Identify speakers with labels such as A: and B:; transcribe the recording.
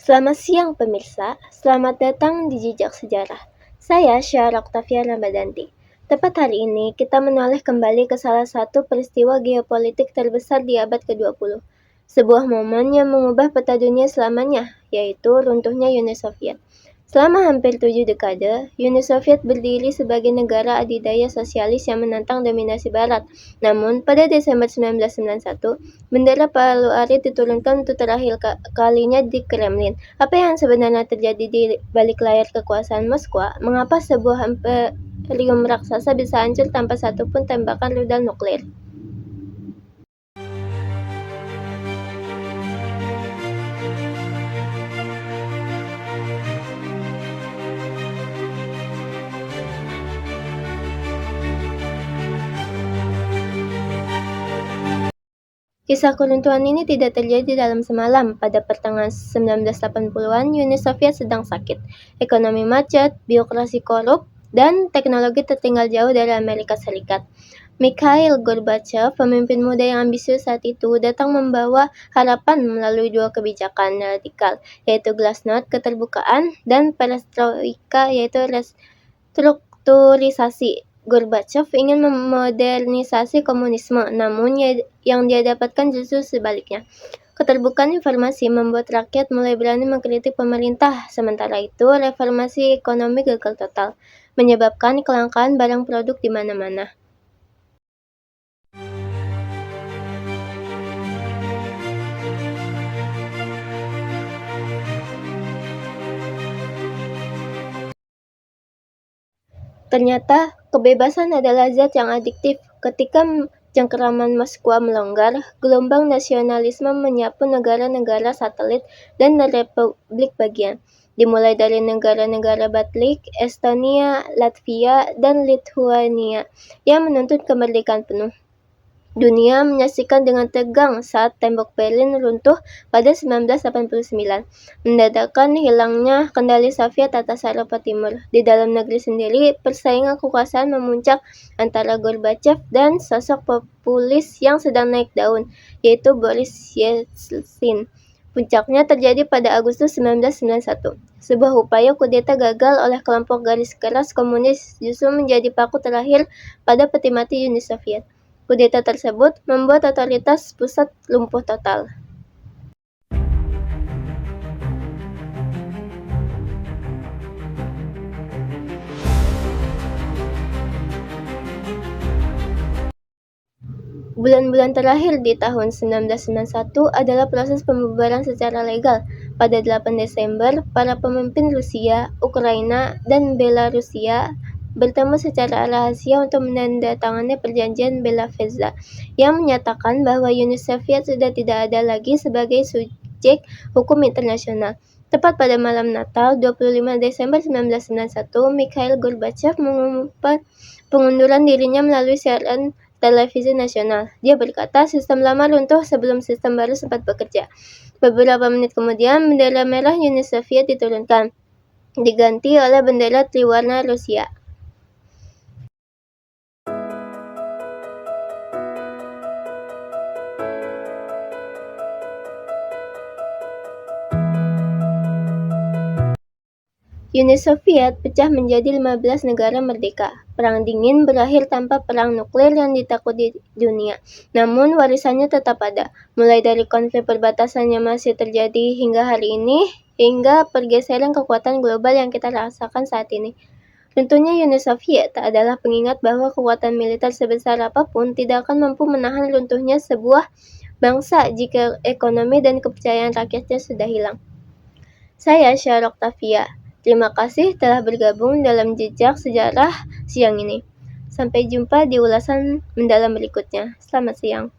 A: Selamat siang pemirsa, selamat datang di Jejak Sejarah. Saya Syara Oktavia Ramadanti. Tepat hari ini kita menoleh kembali ke salah satu peristiwa geopolitik terbesar di abad ke-20. Sebuah momen yang mengubah peta dunia selamanya, yaitu runtuhnya Uni Soviet. Selama hampir 7 dekade, Uni Soviet berdiri sebagai negara adidaya sosialis yang menantang dominasi Barat. Namun, pada Desember 1991, bendera palu arit diturunkan untuk terakhir kalinya di Kremlin. Apa yang sebenarnya terjadi di balik layar kekuasaan Moskwa? Mengapa sebuah imperium raksasa bisa hancur tanpa satupun tembakan rudal nuklir? Kisah keruntuhan ini tidak terjadi dalam semalam. Pada pertengahan 1980-an, Uni Soviet sedang sakit. Ekonomi macet, birokrasi korup, dan teknologi tertinggal jauh dari Amerika Serikat. Mikhail Gorbachev, pemimpin muda yang ambisius saat itu, datang membawa harapan melalui dua kebijakan radikal, yaitu Glasnost, keterbukaan, dan Perestroika, yaitu restrukturisasi. Gorbachev ingin memodernisasi komunisme, namun yang dia dapatkan justru sebaliknya. Keterbukaan informasi membuat rakyat mulai berani mengkritik pemerintah, sementara itu reformasi ekonomi gagal total, menyebabkan kelangkaan barang produk di mana-mana. Ternyata, kebebasan adalah zat yang adiktif. Ketika cengkeraman Moskwa melonggar, gelombang nasionalisme menyapu negara-negara satelit dan republik bagian. Dimulai dari negara-negara Baltik, Estonia, Latvia, dan Lithuania yang menuntut kemerdekaan penuh. Dunia menyaksikan dengan tegang saat tembok Berlin runtuh pada 1989, mendadakan hilangnya kendali Soviet atas Eropa Timur. Di dalam negeri sendiri, persaingan kekuasaan memuncak antara Gorbachev dan sosok populis yang sedang naik daun, yaitu Boris Yeltsin. Puncaknya terjadi pada Agustus 1991. Sebuah upaya kudeta gagal oleh kelompok garis keras komunis justru menjadi paku terakhir pada peti mati Uni Soviet. Kudeta tersebut membuat otoritas pusat lumpuh total. Bulan-bulan terakhir di tahun 1991 adalah proses pembubaran secara legal. Pada 8 Desember, para pemimpin Rusia, Ukraina, dan Belarusia bertemu secara rahasia untuk menandatangani perjanjian Bela-Feza yang menyatakan bahwa Uni Soviet sudah tidak ada lagi sebagai subjek hukum internasional. Tepat pada malam Natal, 25 Desember 1991, Mikhail Gorbachev mengumumkan pengunduran dirinya melalui siaran televisi nasional. Dia berkata sistem lama runtuh sebelum sistem baru sempat bekerja. Beberapa menit kemudian, bendera merah Uni Soviet diturunkan, diganti oleh bendera triwarna Rusia. Uni Soviet pecah menjadi 15 negara merdeka. Perang dingin berakhir tanpa perang nuklir yang ditakuti dunia. Namun warisannya tetap ada, mulai dari konflik perbatasan yang masih terjadi hingga hari ini, hingga pergeseran kekuatan global yang kita rasakan saat ini. Runtuhnya Uni Soviet adalah pengingat bahwa kekuatan militer sebesar apapun tidak akan mampu menahan runtuhnya sebuah bangsa jika ekonomi dan kepercayaan rakyatnya sudah hilang. Saya Syara Oktavia. Terima kasih telah bergabung dalam Jejak Sejarah siang ini. Sampai jumpa di ulasan mendalam berikutnya. Selamat siang.